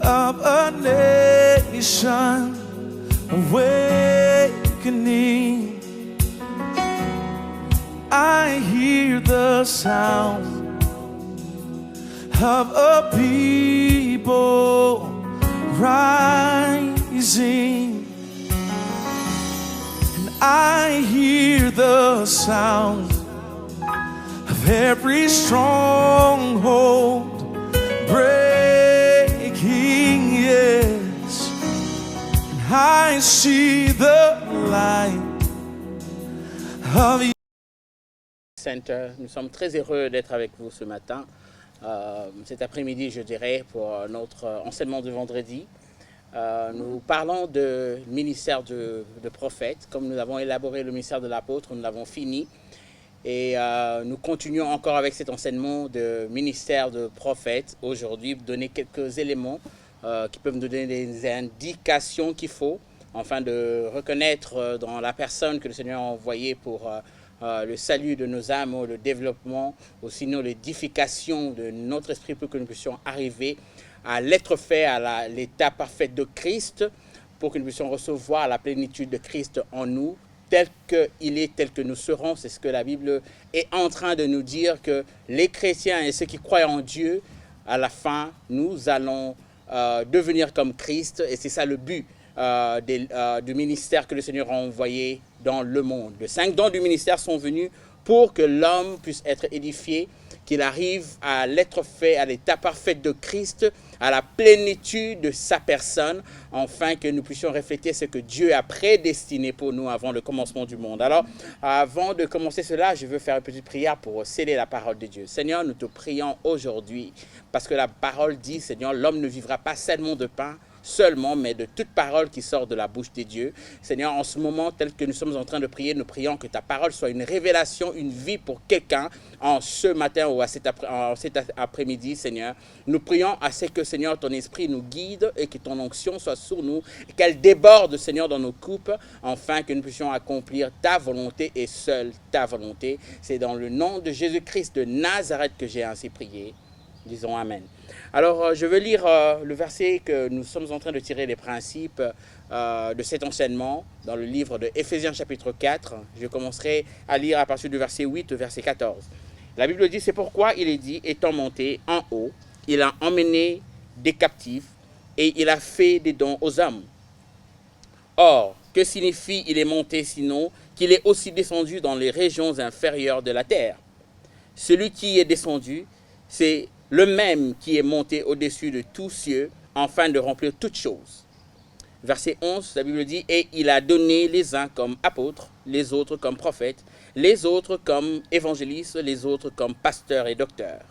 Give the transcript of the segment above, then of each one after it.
of a nation awakening. I hear the sound of a people rising, and I hear the sound of every stronghold breaking, yes, and I see the light of you. Center. Nous sommes très heureux d'être avec vous ce matin, cet après-midi je dirais, pour notre enseignement de vendredi. Nous parlons de ministère de prophète. Comme nous avons élaboré le ministère de l'apôtre, nous l'avons fini. Et nous continuons encore avec cet enseignement de ministère de prophète aujourd'hui, donner quelques éléments qui peuvent nous donner des indications qu'il faut, afin de reconnaître dans la personne que le Seigneur a envoyée pour le salut de nos âmes, ou le développement, ou sinon l'édification de notre esprit pour que nous puissions arriver à l'être fait à l'état parfait de Christ, pour que nous puissions recevoir la plénitude de Christ en nous, tel qu'il est, tel que nous serons. C'est ce que la Bible est en train de nous dire, que les chrétiens et ceux qui croient en Dieu, à la fin, nous allons devenir comme Christ, et c'est ça le but du ministère que le Seigneur a envoyé dans le monde. Les 5 dons du ministère sont venus pour que l'homme puisse être édifié, qu'il arrive à l'être fait, à l'état parfait de Christ, à la plénitude de sa personne, afin que nous puissions refléter ce que Dieu a prédestiné pour nous avant le commencement du monde. Alors, avant de commencer cela, je veux faire une petite prière pour sceller la parole de Dieu. Seigneur, nous te prions aujourd'hui, parce que la parole dit, Seigneur, l'homme ne vivra pas seulement de pain, seulement, mais de toute parole qui sort de la bouche des dieux. Seigneur, en ce moment, tel que nous sommes en train de prier, nous prions que ta parole soit une révélation, une vie pour quelqu'un en ce matin ou en cet après-midi, Seigneur. Nous prions à ce que, Seigneur, ton esprit nous guide et que ton onction soit sur nous et qu'elle déborde, Seigneur, dans nos coupes, afin que nous puissions accomplir ta volonté et seule ta volonté. C'est dans le nom de Jésus-Christ de Nazareth que j'ai ainsi prié. Disons Amen. Alors, je vais lire le verset que nous sommes en train de tirer les principes de cet enseignement dans le livre de Éphésiens chapitre 4. Je commencerai à lire à partir du verset 8 au verset 14. La Bible dit, c'est pourquoi il est dit, étant monté en haut, il a emmené des captifs et il a fait des dons aux hommes. Or, que signifie il est monté sinon qu'il est aussi descendu dans les régions inférieures de la terre? Celui qui est descendu, c'est le même qui est monté au-dessus de tous cieux, afin de remplir toutes choses. Verset 11, la Bible dit, et il a donné les uns comme apôtres, les autres comme prophètes, les autres comme évangélistes, les autres comme pasteurs et docteurs,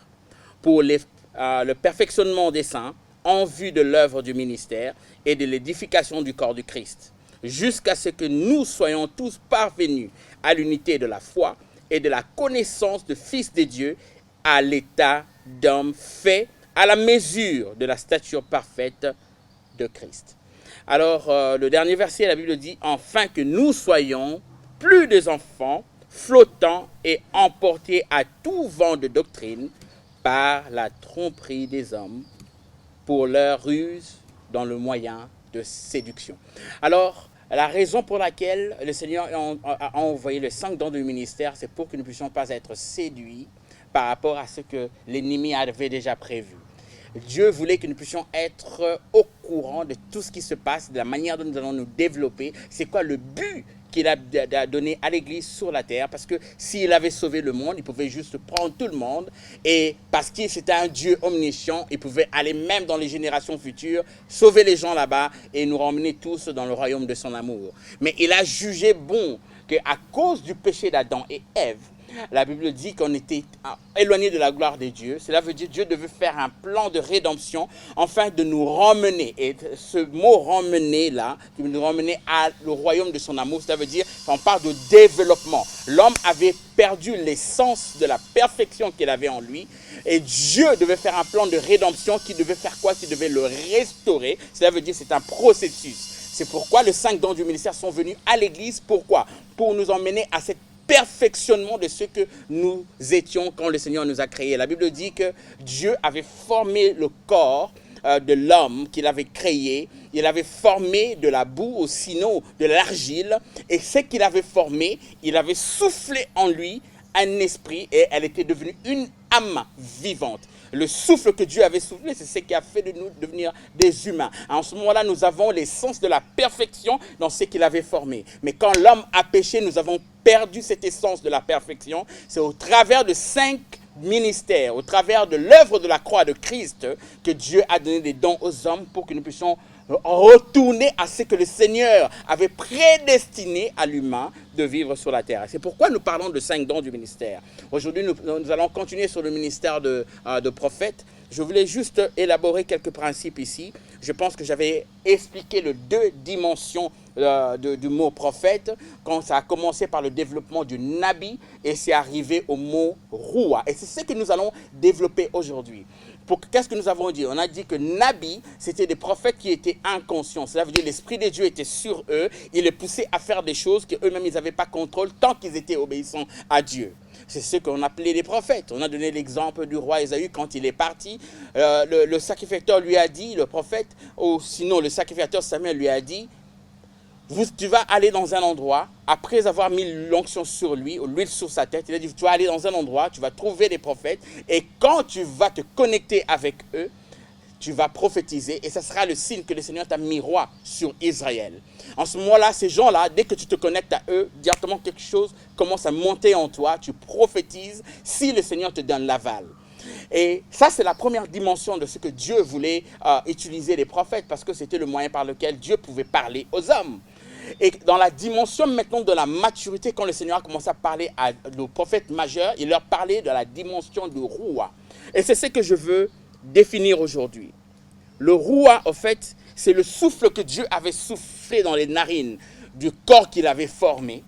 pour le perfectionnement des saints, en vue de l'œuvre du ministère et de l'édification du corps du Christ, jusqu'à ce que nous soyons tous parvenus à l'unité de la foi et de la connaissance du Fils de Dieu, à l'état d'homme fait à la mesure de la stature parfaite de Christ. Alors, le dernier verset, la Bible dit, afin que nous soyons plus des enfants, flottants et emportés à tout vent de doctrine par la tromperie des hommes, pour leur ruse dans le moyen de séduction. Alors, la raison pour laquelle le Seigneur a envoyé les 5 dons du ministère, c'est pour que nous ne puissions pas être séduits par rapport à ce que l'ennemi avait déjà prévu. Dieu voulait que nous puissions être au courant de tout ce qui se passe, de la manière dont nous allons nous développer. C'est quoi le but qu'il a donné à l'Église sur la terre? Parce que s'il avait sauvé le monde, il pouvait juste prendre tout le monde. Et parce que c'était un Dieu omniscient, il pouvait aller même dans les générations futures, sauver les gens là-bas et nous ramener tous dans le royaume de son amour. Mais il a jugé bon qu'à cause du péché d'Adam et Ève, la Bible dit qu'on était éloigné de la gloire de Dieu. Cela veut dire que Dieu devait faire un plan de rédemption afin de nous ramener. Et ce mot ramener là, qui nous ramener à le royaume de son amour, cela veut dire qu'on parle de développement. L'homme avait perdu l'essence de la perfection qu'il avait en lui. Et Dieu devait faire un plan de rédemption qui devait faire quoi? Qui devait le restaurer. Cela veut dire que c'est un processus. C'est pourquoi les 5 dons du ministère sont venus à l'Église. Pourquoi? Pour nous emmener à cette perfectionnement de ce que nous étions quand le Seigneur nous a créés. La Bible dit que Dieu avait formé le corps de l'homme qu'il avait créé. Il avait formé de la boue, ou sinon de l'argile. Et ce qu'il avait formé, il avait soufflé en lui un esprit et elle était devenue une âme vivante. Le souffle que Dieu avait soufflé, c'est ce qui a fait de nous devenir des humains. En ce moment-là, nous avons l'essence de la perfection dans ce qu'il avait formé. Mais quand l'homme a péché, nous avons perdu cette essence de la perfection. C'est au travers de 5 ministères, au travers de l'œuvre de la croix de Christ, que Dieu a donné des dons aux hommes pour que nous puissions retourner à ce que le Seigneur avait prédestiné à l'humain de vivre sur la terre. C'est pourquoi nous parlons de 5 dons du ministère. Aujourd'hui, nous allons continuer sur le ministère de prophète. Je voulais juste élaborer quelques principes ici. Je pense que j'avais expliqué les 2 dimensions du mot prophète, quand ça a commencé par le développement du nabi et c'est arrivé au mot roua. Et c'est ce que nous allons développer aujourd'hui. Qu'est-ce que nous avons dit? On a dit que nabi, c'était des prophètes qui étaient inconscients. Cela veut dire que l'Esprit de Dieu était sur eux. Il les poussait à faire des choses qu'eux-mêmes, ils n'avaient pas contrôle tant qu'ils étaient obéissants à Dieu. C'est ce qu'on appelait les prophètes. On a donné l'exemple du roi Ésaü quand il est parti. Le sacrificateur lui a dit, le prophète, ou sinon le sacrificateur Samuel lui a dit, tu vas aller dans un endroit, après avoir mis l'onction sur lui, ou l'huile sur sa tête, il a dit, tu vas aller dans un endroit, tu vas trouver des prophètes, et quand tu vas te connecter avec eux, tu vas prophétiser, et ça sera le signe que le Seigneur t'a mis roi sur Israël. En ce moment-là, ces gens-là, dès que tu te connectes à eux, directement quelque chose commence à monter en toi, tu prophétises, si le Seigneur te donne l'aval. Et ça, c'est la première dimension de ce que Dieu voulait utiliser les prophètes, parce que c'était le moyen par lequel Dieu pouvait parler aux hommes. Et dans la dimension maintenant de la maturité, quand le Seigneur a commencé à parler à nos prophètes majeurs, il leur parlait de la dimension du roua. Et c'est ce que je veux définir aujourd'hui. Le roua, en fait, c'est le souffle que Dieu avait soufflé dans les narines du corps qu'il avait formé.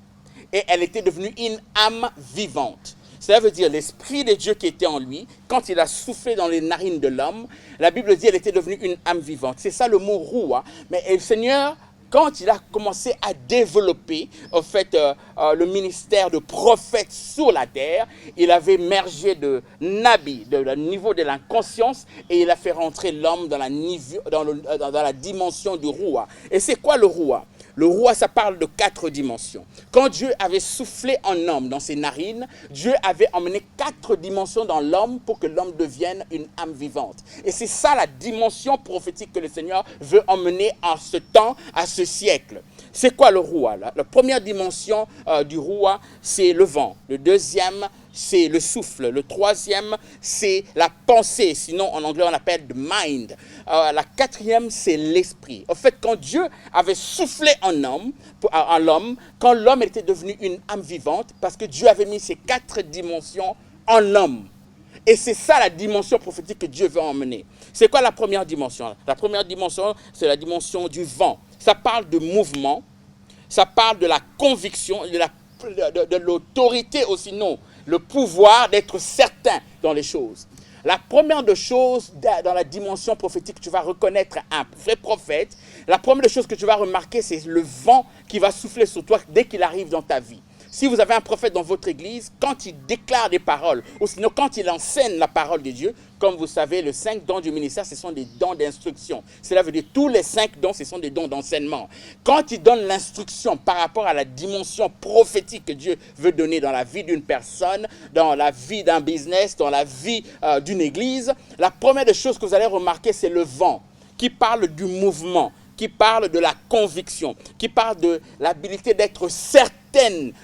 Et elle était devenue une âme vivante. Cela veut dire l'Esprit de Dieu qui était en lui, quand il a soufflé dans les narines de l'homme, la Bible dit qu'elle était devenue une âme vivante. C'est ça le mot roua. Mais le Seigneur, quand il a commencé à développer en fait, le ministère de prophète sur la terre, il avait émergé de Nabi, de le niveau de l'inconscience, et il a fait rentrer l'homme dans la dimension du Roua. Et c'est quoi le Roua? Le Roua, ça parle de 4 dimensions. Quand Dieu avait soufflé en homme dans ses narines, Dieu avait emmené 4 dimensions dans l'homme pour que l'homme devienne une âme vivante. Et c'est ça la dimension prophétique que le Seigneur veut emmener en ce temps, à ce siècle. C'est quoi le Roua? La première dimension du Roua, c'est le vent. Le deuxième, c'est le souffle. Le troisième, c'est la pensée. Sinon, en anglais, on l'appelle the mind. La quatrième, c'est l'esprit. En fait, quand Dieu avait soufflé en l'homme, quand l'homme était devenu une âme vivante, parce que Dieu avait mis ces 4 dimensions en l'homme. Et c'est ça la dimension prophétique que Dieu veut emmener. C'est quoi la première dimension? La première dimension, c'est la dimension du vent. Ça parle de mouvement, ça parle de la conviction, de l'autorité aussi, non, le pouvoir d'être certain dans les choses. La première des choses dans la dimension prophétique que tu vas reconnaître un vrai prophète, la première des choses que tu vas remarquer, c'est le vent qui va souffler sur toi dès qu'il arrive dans ta vie. Si vous avez un prophète dans votre église, quand il déclare des paroles, ou sinon quand il enseigne la parole de Dieu, comme vous savez, les 5 dons du ministère, ce sont des dons d'instruction. Cela veut dire tous les 5 dons, ce sont des dons d'enseignement. Quand il donne l'instruction par rapport à la dimension prophétique que Dieu veut donner dans la vie d'une personne, dans la vie d'un business, dans la vie d'une église, la première des choses que vous allez remarquer, c'est le vent, qui parle du mouvement, qui parle de la conviction, qui parle de l'habilité d'être certaine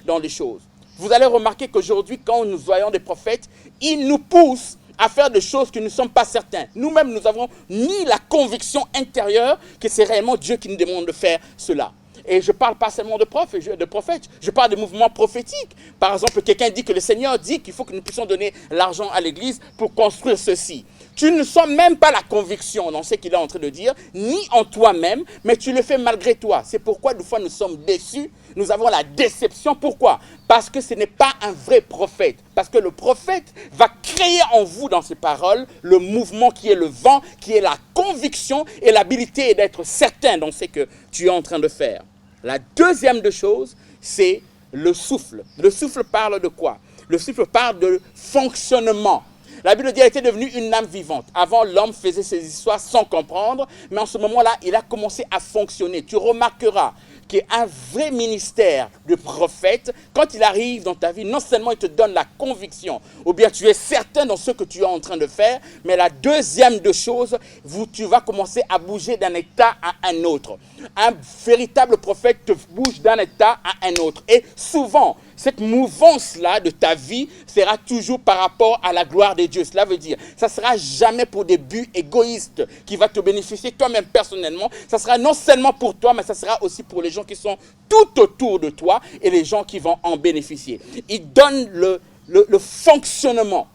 dans les choses. Vous allez remarquer qu'aujourd'hui, quand nous voyons des prophètes, ils nous poussent à faire des choses que nous ne sommes pas certains. Nous-mêmes, nous avons ni la conviction intérieure que c'est réellement Dieu qui nous demande de faire cela. Et je ne parle pas seulement de prophètes, je parle de mouvements prophétiques. Par exemple, quelqu'un dit que le Seigneur dit qu'il faut que nous puissions donner l'argent à l'église pour construire ceci. Tu ne sens même pas la conviction dans ce qu'il est en train de dire, ni en toi-même, mais tu le fais malgré toi. C'est pourquoi des fois nous sommes déçus, nous avons la déception. Pourquoi? Parce que ce n'est pas un vrai prophète. Parce que le prophète va créer en vous, dans ses paroles, le mouvement qui est le vent, qui est la conviction et l'habilité d'être certain dans ce que tu es en train de faire. La deuxième des choses, c'est le souffle. Le souffle parle de quoi? Le souffle parle de fonctionnement. La Bible dit qu'elle était devenue une âme vivante. Avant, l'homme faisait ses histoires sans comprendre, mais en ce moment-là, il a commencé à fonctionner. Tu remarqueras qu'un vrai ministère de prophète, quand il arrive dans ta vie, non seulement il te donne la conviction, ou bien tu es certain dans ce que tu es en train de faire, mais la deuxième de choses, tu vas commencer à bouger d'un état à un autre. Un véritable prophète te bouge d'un état à un autre. Et souvent, cette mouvance-là de ta vie sera toujours par rapport à la gloire de Dieu. Cela veut dire, ça ne sera jamais pour des buts égoïstes qui va te bénéficier toi-même personnellement. Ça sera non seulement pour toi, mais ça sera aussi pour les gens qui sont tout autour de toi et les gens qui vont en bénéficier. Il donne le fonctionnement.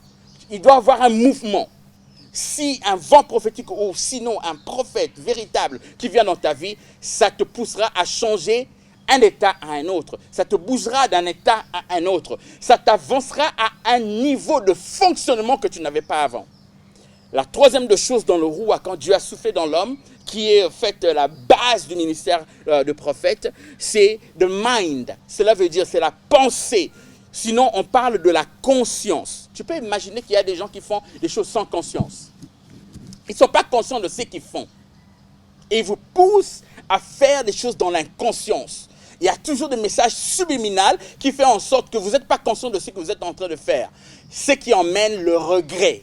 Il doit avoir un mouvement. Si un vent prophétique ou sinon un prophète véritable qui vient dans ta vie, ça te poussera à changer un état à un autre. Ça te bougera d'un état à un autre. Ça t'avancera à un niveau de fonctionnement que tu n'avais pas avant. La troisième de chose dans le Roua, quand Dieu a soufflé dans l'homme, qui est en fait la base du ministère de prophète, c'est the mind. Cela veut dire c'est la pensée. Sinon, on parle de la conscience. Tu peux imaginer qu'il y a des gens qui font des choses sans conscience. Ils ne sont pas conscients de ce qu'ils font. Et ils vous poussent à faire des choses dans l'inconscience. Il y a toujours des messages subliminaux qui font en sorte que vous n'êtes pas conscient de ce que vous êtes en train de faire. Ce qui emmène le regret.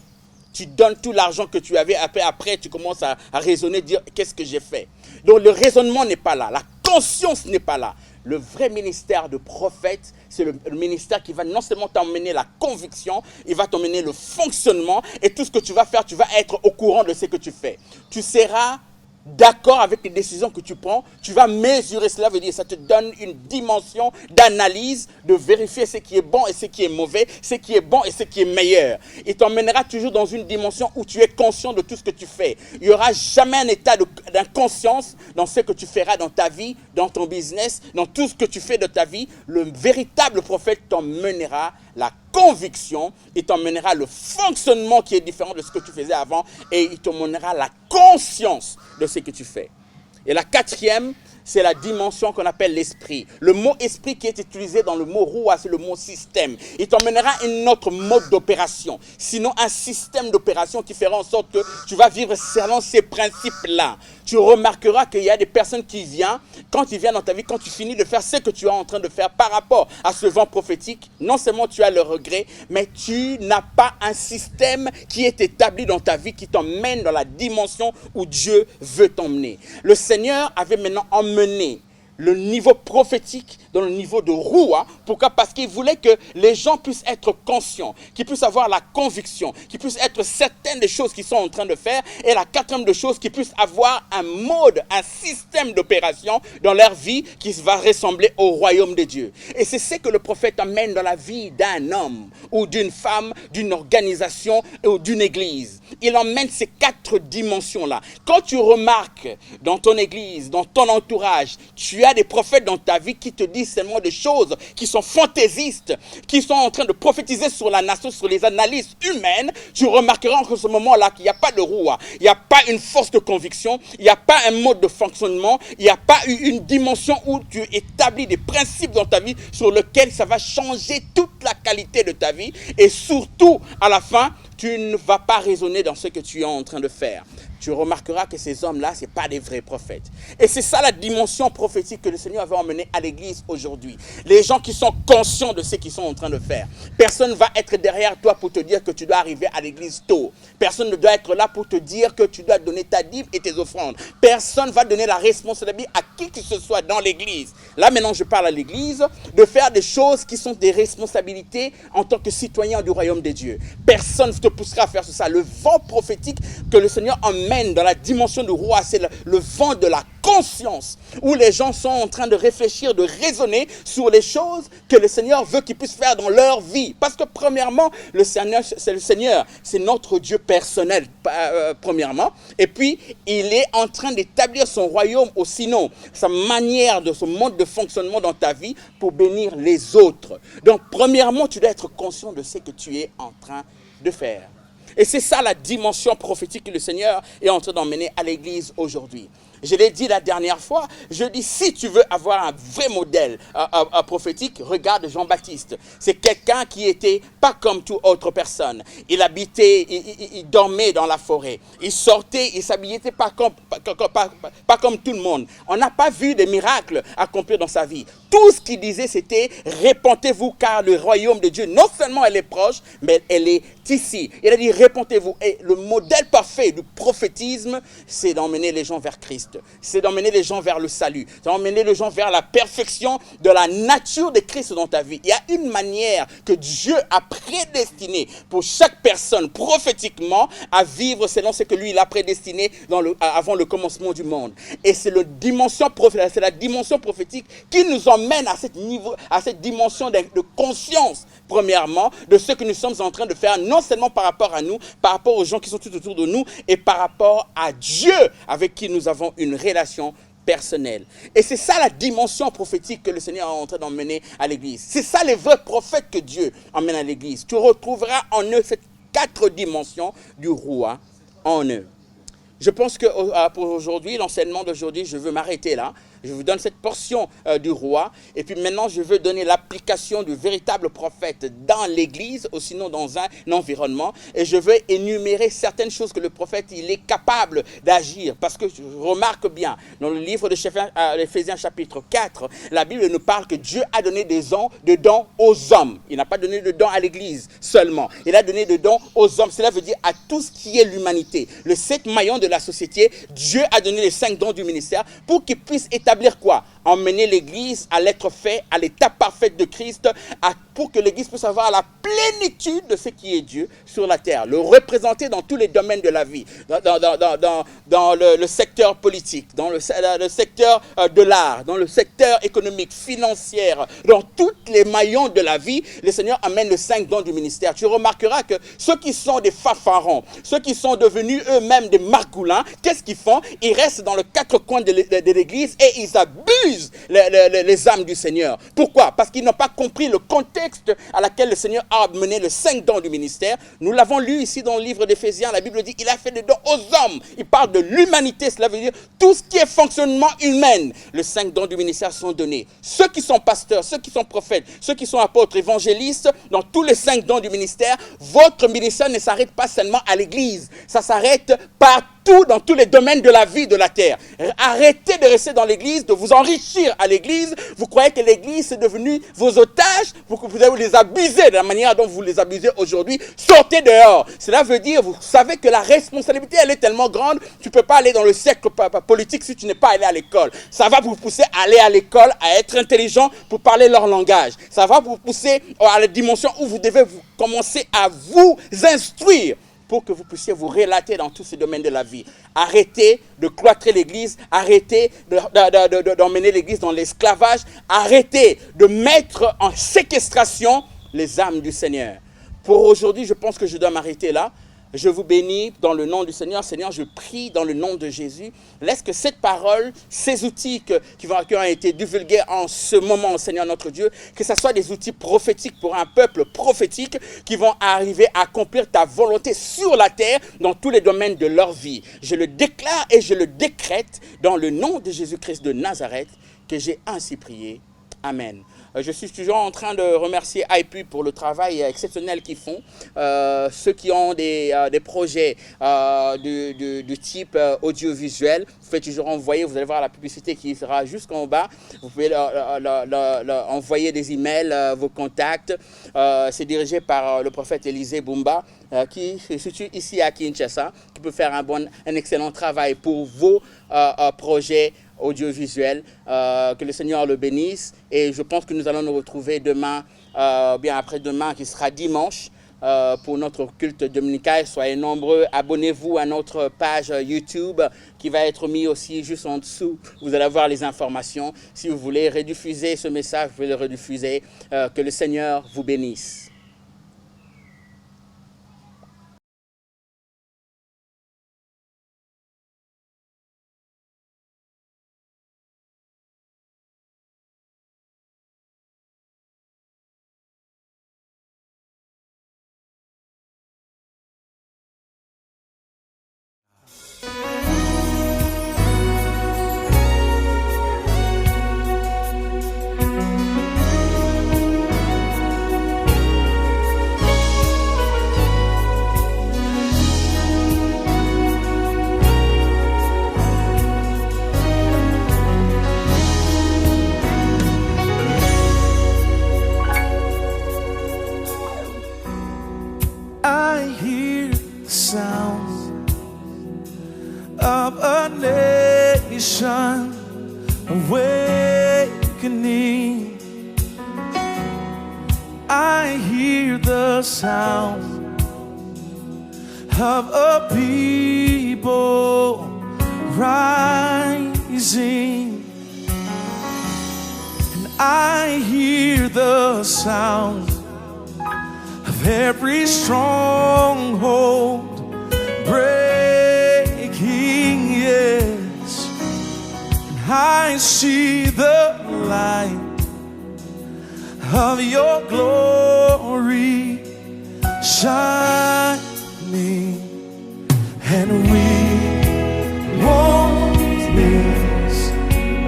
Tu donnes tout l'argent que tu avais, après tu commences à raisonner, dire qu'est-ce que j'ai fait. Donc le raisonnement n'est pas là, la conscience n'est pas là. Le vrai ministère de prophète, c'est le ministère qui va non seulement t'emmener la conviction, il va t'emmener le fonctionnement et tout ce que tu vas faire, tu vas être au courant de ce que tu fais. Tu seras d'accord avec les décisions que tu prends, tu vas mesurer, cela veut dire ça te donne une dimension d'analyse, de vérifier ce qui est bon et ce qui est mauvais, ce qui est bon et ce qui est meilleur. Il t'emmènera toujours dans une dimension où tu es conscient de tout ce que tu fais. Il n'y aura jamais un état d'inconscience dans ce que tu feras dans ta vie, dans ton business, dans tout ce que tu fais de ta vie. Le véritable prophète t'emmènera la conviction, il t'emmènera le fonctionnement qui est différent de ce que tu faisais avant et il t'emmènera la conscience de ce que tu fais. Et la quatrième, c'est la dimension qu'on appelle l'esprit. Le mot esprit qui est utilisé dans le mot roua, c'est le mot système. Il t'emmènera un autre mode d'opération. Sinon, un système d'opération qui fera en sorte que tu vas vivre selon ces principes-là. Tu remarqueras qu'il y a des personnes qui viennent, quand ils viennent dans ta vie, quand tu finis de faire ce que tu es en train de faire par rapport à ce vent prophétique, non seulement tu as le regret, mais tu n'as pas un système qui est établi dans ta vie, qui t'emmène dans la dimension où Dieu veut t'emmener. Le Seigneur avait maintenant emmené le niveau prophétique dans le niveau de Roua. Pourquoi? Parce qu'il voulait que les gens puissent être conscients, qu'ils puissent avoir la conviction, qu'ils puissent être certains des choses qu'ils sont en train de faire. Et la quatrième de choses, qu'ils puissent avoir un mode, un système d'opération dans leur vie qui va ressembler au royaume de Dieu. Et c'est ce que le prophète amène dans la vie d'un homme ou d'une femme, d'une organisation ou d'une église. Il emmène ces quatre dimensions-là. Quand tu remarques dans ton église, dans ton entourage, tu as des prophètes dans ta vie qui te disent seulement des choses qui sont fantaisistes, qui sont en train de prophétiser sur la nation, sur les analyses humaines, tu remarqueras en ce moment-là qu'il n'y a pas de roua, il n'y a pas une force de conviction, il n'y a pas un mode de fonctionnement, il n'y a pas une dimension où tu établis des principes dans ta vie sur lesquels ça va changer toute la qualité de ta vie et surtout, à la fin, tu ne vas pas raisonner dans ce que tu es en train de faire. Tu remarqueras que ces hommes-là, ce n'est pas des vrais prophètes. Et c'est ça la dimension prophétique que le Seigneur avait emmenée à l'église aujourd'hui. Les gens qui sont conscients de ce qu'ils sont en train de faire. Personne ne va être derrière toi pour te dire que tu dois arriver à l'église tôt. Personne ne doit être là pour te dire que tu dois donner ta dîme et tes offrandes. Personne ne va donner la responsabilité à qui que ce soit dans l'église. Là, maintenant, je parle à l'église de faire des choses qui sont des responsabilités en tant que citoyen du royaume de Dieu. Personne ne te poussera à faire ça. Le vent prophétique que le Seigneur emmène dans la dimension du roi, c'est le vent de la conscience, où les gens sont en train de réfléchir, de raisonner sur les choses que le Seigneur veut qu'ils puissent faire dans leur vie. Parce que premièrement, le Seigneur, c'est notre Dieu personnel, premièrement. Et puis, il est en train d'établir son royaume, ou sinon, sa manière de son mode de fonctionnement dans ta vie pour bénir les autres. Donc, premièrement, tu dois être conscient de ce que tu es en train de faire. Et c'est ça la dimension prophétique que le Seigneur est en train d'emmener à l'église aujourd'hui. Je l'ai dit la dernière fois, je dis si tu veux avoir un vrai modèle prophétique, regarde Jean-Baptiste. C'est quelqu'un qui était pas comme toute autre personne. Il habitait, il dormait dans la forêt. Il sortait, il s'habillait pas comme tout le monde. On n'a pas vu de miracles accomplir dans sa vie. Tout ce qu'il disait, c'était répentez-vous car le royaume de Dieu, non seulement elle est proche, mais elle est ici. Il a dit répentez-vous. Et le modèle parfait du prophétisme, c'est d'emmener les gens vers Christ. C'est d'emmener les gens vers le salut. C'est d'emmener les gens vers la perfection de la nature de Christ dans ta vie. Il y a une manière que Dieu a prédestinée pour chaque personne prophétiquement à vivre selon ce que lui il a prédestiné avant le commencement du monde. Et c'est la dimension prophétique qui nous emmène à cette dimension de conscience, premièrement, de ce que nous sommes en train de faire, non seulement par rapport à nous, par rapport aux gens qui sont tout autour de nous, et par rapport à Dieu, avec qui nous avons une relation personnelle. Et c'est ça la dimension prophétique que le Seigneur est en train d'emmener à l'Église. C'est ça les vrais prophètes que Dieu emmène à l'Église. Tu retrouveras en eux ces 4 dimensions du roi en eux. Je pense que pour aujourd'hui, l'enseignement d'aujourd'hui, je veux m'arrêter là. Je vous donne cette portion du roi. Et puis maintenant, je veux donner l'application du véritable prophète dans l'église, ou sinon dans un environnement. Et je veux énumérer certaines choses que le prophète, il est capable d'agir. Parce que je remarque bien, dans le livre de Éphésiens chapitre 4, la Bible nous parle que Dieu a donné des dons aux hommes. Il n'a pas donné de dons à l'église seulement. Il a donné des dons aux hommes. Cela veut dire à tout ce qui est l'humanité. Le 7 maillons de la société, Dieu a donné les 5 dons du ministère pour qu'ils puissent établir quoi? Emmener l'Église à l'être fait, à l'état parfait de Christ, pour que l'Église puisse avoir la plénitude de ce qui est Dieu sur la terre, le représenter dans tous les domaines de la vie, dans le secteur politique, dans le secteur de l'art, dans le secteur économique, financier, dans tous les maillons de la vie. Le Seigneur amène les 5 dons du ministère. Tu remarqueras que ceux qui sont des fanfarons, ceux qui sont devenus eux-mêmes des margoulins, qu'est-ce qu'ils font? Ils restent dans les 4 coins de l'Église et ils abusent les âmes du Seigneur. Pourquoi? Parce qu'ils n'ont pas compris le contexte à laquelle le Seigneur a mené les 5 dons du ministère. Nous l'avons lu ici dans le livre d'Éphésiens. La Bible dit qu'il a fait des dons aux hommes. Il parle de l'humanité. Cela veut dire tout ce qui est fonctionnement humain. Les 5 dons du ministère sont donnés. Ceux qui sont pasteurs, ceux qui sont prophètes, ceux qui sont apôtres, évangélistes, dans tous les 5 dons du ministère, votre ministère ne s'arrête pas seulement à l'église. Ça s'arrête partout dans tous les domaines de la vie de la terre. Arrêtez de rester dans l'église, de vous enrichir à l'église. Vous croyez que l'église est devenue vos otages, vous allez les abuser de la manière dont vous les abusez aujourd'hui. Sortez dehors. Cela veut dire, vous savez que la responsabilité, elle est tellement grande, tu ne peux pas aller dans le cercle politique si tu n'es pas allé à l'école. Ça va vous pousser à aller à l'école, à être intelligent pour parler leur langage. Ça va vous pousser à la dimension où vous devez commencer à vous instruire pour que vous puissiez vous relater dans tous ces domaines de la vie. Arrêtez de cloîtrer l'église, arrêtez d'emmener l'église dans l'esclavage, arrêtez de mettre en séquestration les âmes du Seigneur. Pour aujourd'hui, je pense que je dois m'arrêter là. Je vous bénis dans le nom du Seigneur. Seigneur, je prie dans le nom de Jésus. Laisse que cette parole, ces outils qui ont été divulgués en ce moment, Seigneur notre Dieu, que ce soit des outils prophétiques pour un peuple prophétique qui vont arriver à accomplir ta volonté sur la terre dans tous les domaines de leur vie. Je le déclare et je le décrète dans le nom de Jésus-Christ de Nazareth que j'ai ainsi prié. Amen. Je suis toujours en train de remercier IPU pour le travail exceptionnel qu'ils font. Ceux qui ont des projets du type audiovisuel, vous pouvez toujours envoyer, vous allez voir la publicité qui sera jusqu'en bas. Vous pouvez envoyer des emails, vos contacts. C'est dirigé par le prophète Élisée Bumba, qui se situe ici à Kinshasa, qui peut faire un excellent travail pour vos projets audiovisuel, que le Seigneur le bénisse, et je pense que nous allons nous retrouver demain, bien après-demain, qui sera dimanche, pour notre culte dominical. Soyez nombreux, abonnez-vous à notre page YouTube qui va être mise aussi juste en dessous. Vous allez avoir les informations. Si vous voulez rediffuser ce message, vous pouvez le rediffuser. Que le Seigneur vous bénisse. of a nation awakening. I hear the sound of a people rising, and I hear the sound of every stronghold breaking, yes, and I see the light of your glory shining, and we won't miss,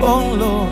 oh Lord,